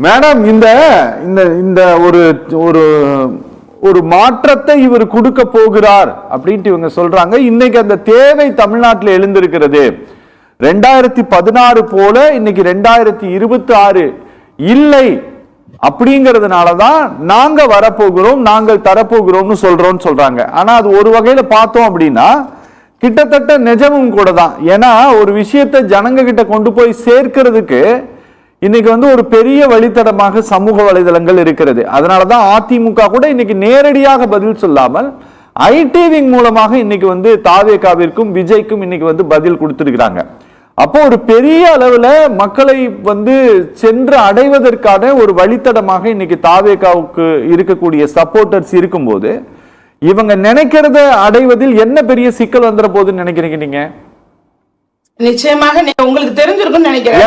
Madam இந்த இந்த இந்த ஒரு ஒரு ஒரு மாற்றத்தை இவர் கொடுக்க போகிறார் அப்படின்ட்டு இவங்க சொல்றாங்க. இன்னைக்கு அந்த தேவை தமிழ்நாட்டில் எழுந்திருக்கிறது. 2016 போல இன்னைக்கு 2026 இல்லை அப்படிங்கிறதுனாலதான் நாங்க வரப்போகிறோம், நாங்கள் தரப்போகிறோம்னு சொல்றாங்க. ஆனா அது ஒரு வகையில பார்த்தோம் அப்படின்னா கிட்டத்தட்ட நிஜமும் கூட தான். ஏன்னா ஒரு விஷயத்தை ஜனங்க கிட்ட கொண்டு போய் சேர்க்கிறதுக்கு இன்னைக்கு ஒரு பெரிய வழித்தடமாக சமூக வலைதளங்கள் இருக்கிறது. அதனாலதான் அதிமுக கூட இன்னைக்கு நேரடியாக பதில் சொல்லாமல் ஐடி விங் மூலமாக இன்னைக்கு தாவேகாவிற்கும் விஜய்க்கும் இன்னைக்கு பதில் கொடுத்திருக்கிறாங்க. அப்போ ஒரு பெரிய அளவுல மக்களை சென்று அடைவதற்கான ஒரு வழித்தடமாக இன்னைக்கு தாவேகாவுக்கு இருக்கக்கூடிய சப்போர்ட்டர்ஸ் இருக்கும்போது இவங்க நினைக்கிறத அடைவதில் என்ன பெரிய சிக்கல் வந்துற போதுன்னு நினைக்கிறீங்க நீங்க? நிச்சயமாக உங்களுக்கு தெரிஞ்சிருக்கும் நினைக்கிறேன்.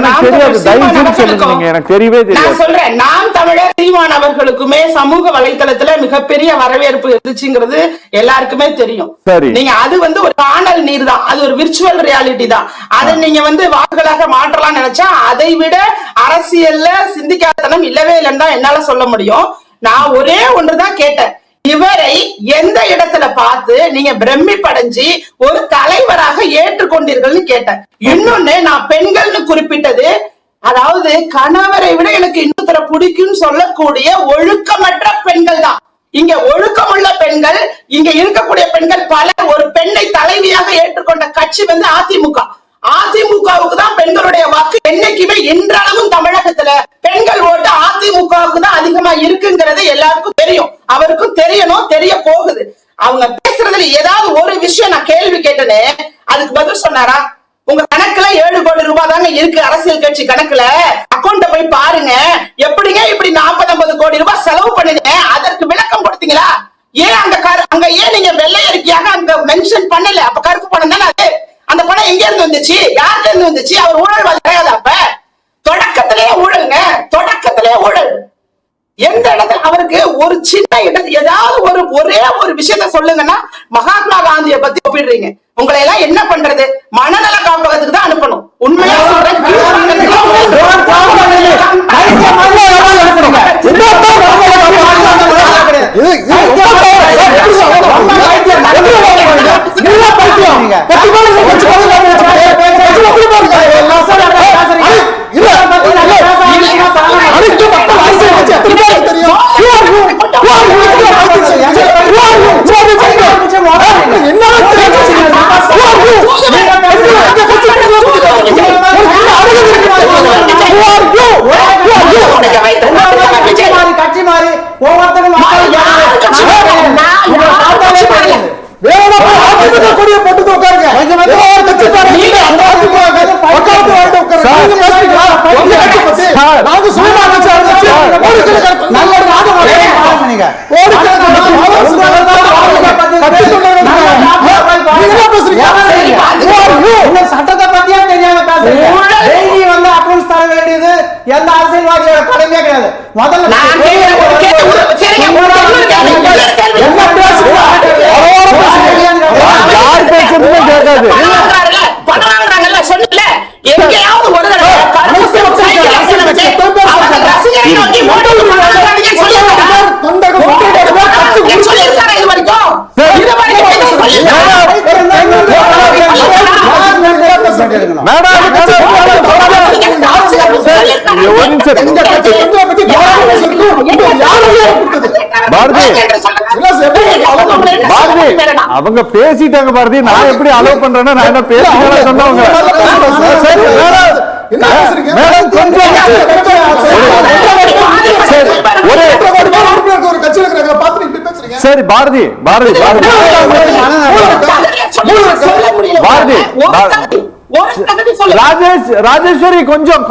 எனக்கு தெரியவே தெரியாது. சொல்றேன், நாம் தமிழர் சீமான் அவர்களுக்குமே சமூக வலைத்தளத்துல மிகப்பெரிய வரவேற்பு இருந்துச்சுங்கிறது எல்லாருக்குமே தெரியும். நீங்க அது ஒரு காணல் நீர் தான், அது ஒரு விர்ச்சுவல் ரியாலிட்டி தான். அதை நீங்க வாக்குகளாக மாற்றலாம் நினைச்சா அதை விட அரசியல்ல சிந்திக்காதனம் இல்லவே இல்லைன்னு தான் என்னால சொல்ல முடியும். நான் ஒரே ஒன்றுதான் கேட்டேன், இவரை எந்த இடத்துல பார்த்து நீங்க பிரமிப்படைஞ்சி ஒரு தலைவராக ஏற்றுக்கொண்டீர்கள் கேட்டேன். இன்னொன்னு நான் பெண்கள்னு குறிப்பிட்டது, அதாவது கணவரை விட எனக்கு இன்னொருத்தர பிடிக்கும் சொல்லக்கூடிய ஒழுக்கமற்ற பெண்கள் தான். இங்க ஒழுக்கமுள்ள பெண்கள், இங்க இருக்கக்கூடிய பெண்கள் பல ஒரு பெண்ணை தலைவியாக ஏற்றுக்கொண்ட கட்சி அதிமுக. அதிமுகவுக்கு தான் பெண்களுடைய வாக்கு என்னைக்குமே இன்றளவும் தமிழகத்துல பெண்கள் ஓட்டு அதிமுகவுக்கு தான் அதிகமா இருக்குங்கிறது எல்லாருக்கும் தெரியும். அவருக்கும் தெரியணும், தெரிய போகுது. அவங்க பேசுறதுல ஏதாவது ஒரு விஷயம் நான் கேள்வி கேட்டனே அதுக்கு பதில் சொன்னாரா? உங்க கணக்குல 7 கோடி ரூபாய் தாங்க இருக்கு, அரசியல் கட்சி கணக்குல அக்கௌண்ட போய் பாருங்க, எப்படிங்க இப்படி 40-50 கோடி ரூபாய் செலவு பண்ணுங்க, அதற்கு விளக்கம் கொடுத்தீங்களா? ஏன் அங்க ஏன் நீங்க வெள்ளை அறிக்கையாக அங்க மென்ஷன் பண்ணல? அப்ப கருப்பு பணம் தானே அது. அந்த பணம் எங்க இருந்து வந்துச்சு, யார்கிட்ட இருந்து வந்துச்சு? அவர் ஊழல் கிடையாது. அப்ப தொடக்கத்திலேயே ஊழல்ங்க, தொடக்கத்திலேயே ஊழல். எந்த இடத்துல அவருக்கு ஒரு சின்ன இடத்துல ஏதாவது ஒரே ஒரு விஷயத்த சொல்லுங்கன்னா மகாத்மா காந்தியை பத்தி ஒப்பிடுறீங்க. உங்களை எல்லாம் என்ன பண்றது? மனநல காப்பகத்துக்கு தான் அனுப்பணும். உண்மையா சொல்றேன். சட்டத்தை பத்தியா தெரியாம அக்கௌண்ட்ஸ் தர வேண்டியது எந்த அரசியல்வாதியோட கடமையே கிடையாது. முதல்ல எங்கேயாவது ஒரு அவங்க பேசிட்டாங்க பாரதி, நான் எப்படி அலோவ் பண்றேன்னா நான் என்ன பேசிட்டேன்னு சொன்னவங்க. சரி பாரதி பாரதி பாரதி ராஜேஸ்வரி கொஞ்சம்